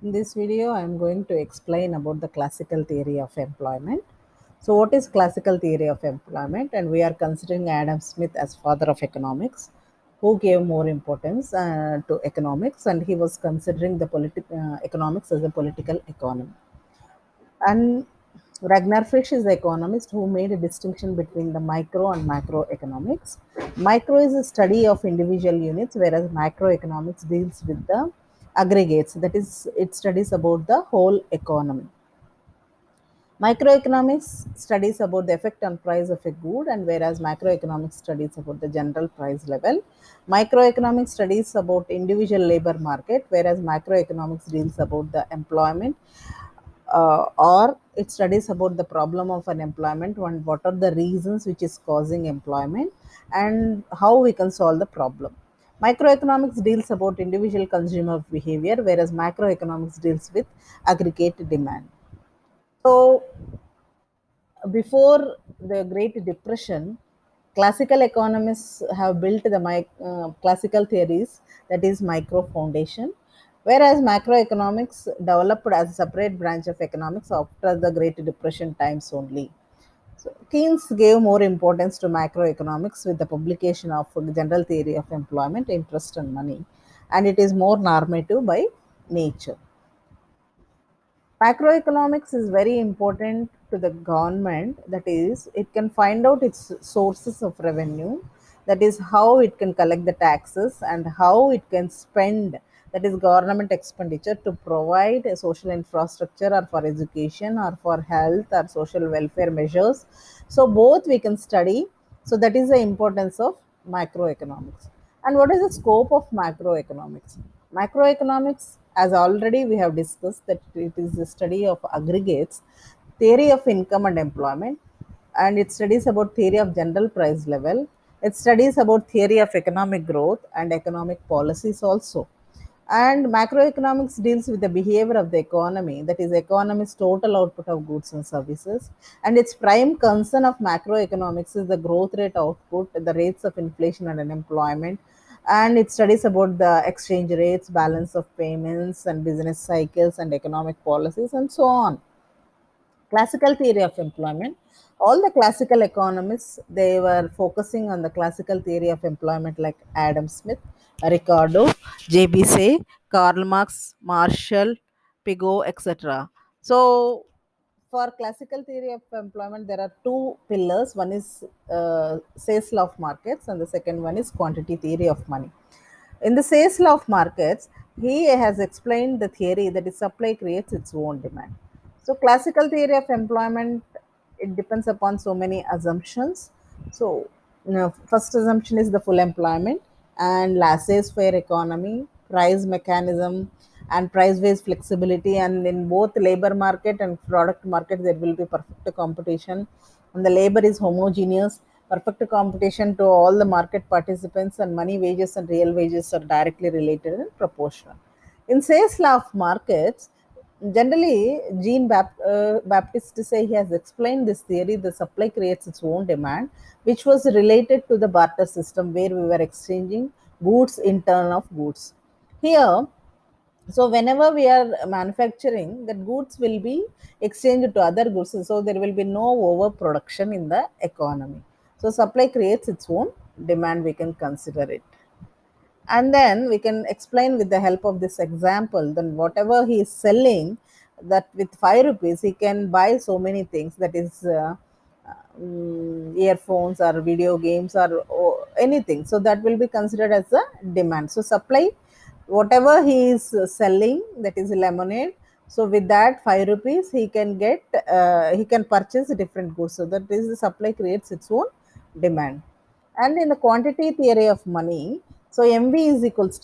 In this video, I am going to explain about the classical theory of employment. So, what is classical theory of employment? And we are considering Adam Smith as father of economics, who gave more importance to economics, and he was considering the economics as a political economy. And Ragnar Frisch is the economist who made a distinction between the micro and macroeconomics. Micro is a study of individual units, whereas macroeconomics deals with the aggregates. That is, it studies about the whole economy. Microeconomics studies about the effect on price of a good, and whereas macroeconomics studies about the general price level. Microeconomics studies about individual labor market, whereas macroeconomics deals about the employment or it studies about the problem of unemployment and what are the reasons which is causing employment and how we can solve the problem. Microeconomics deals about individual consumer behavior, whereas macroeconomics deals with aggregate demand. So before the Great Depression, classical economists have built the classical theories, that is micro foundation, whereas macroeconomics developed as a separate branch of economics after the Great Depression times only. So Keynes gave more importance to macroeconomics with the publication of General Theory of Employment, Interest and Money, and it is more normative by nature. Macroeconomics is very important to the government, that is, it can find out its sources of revenue, that is, how it can collect the taxes and how it can spend, that is, government expenditure to provide a social infrastructure or for education or for health or social welfare measures. So, both we can study. So, that is the importance of macroeconomics. And what is the scope of macroeconomics? Macroeconomics, as already we have discussed, that it is the study of aggregates, theory of income and employment, and it studies about theory of general price level. It studies about theory of economic growth and economic policies also. And macroeconomics deals with the behavior of the economy, that is, economy's total output of goods and services. And its prime concern of macroeconomics is the growth rate output, the rates of inflation and unemployment. And it studies about the exchange rates, balance of payments, and business cycles, and economic policies, and so on. Classical theory of employment, all the classical economists, they were focusing on the classical theory of employment, like Adam Smith, Ricardo, JB Say, Karl Marx, Marshall, Pigot, etc. So for classical theory of employment, there are two pillars. One is Say's law of markets, and the second one is quantity theory of money. In the Say's law of markets, he has explained the theory that is supply creates its own demand. So, classical theory of employment, it depends upon so many assumptions. So, first assumption is the full employment and laissez-faire economy, price mechanism, and price-based flexibility. And in both labor market and product market, there will be perfect competition, and the labor is homogeneous, perfect competition to all the market participants, and money, wages, and real wages are directly related and proportional. In Say's law of markets, generally, Baptiste say he has explained this theory: the supply creates its own demand, which was related to the barter system where we were exchanging goods in turn of goods. Here, so whenever we are manufacturing, that goods will be exchanged to other goods, so there will be no overproduction in the economy. So supply creates its own demand, we can consider it. And then we can explain with the help of this example, then whatever he is selling, that with 5 rupees he can buy so many things, that is earphones or video games or anything. So that will be considered as a demand. So supply, whatever he is selling, that is lemonade, so with that 5 rupees he can get he can purchase different goods. So that is, the supply creates its own demand. And in the quantity theory of money, so MV is equals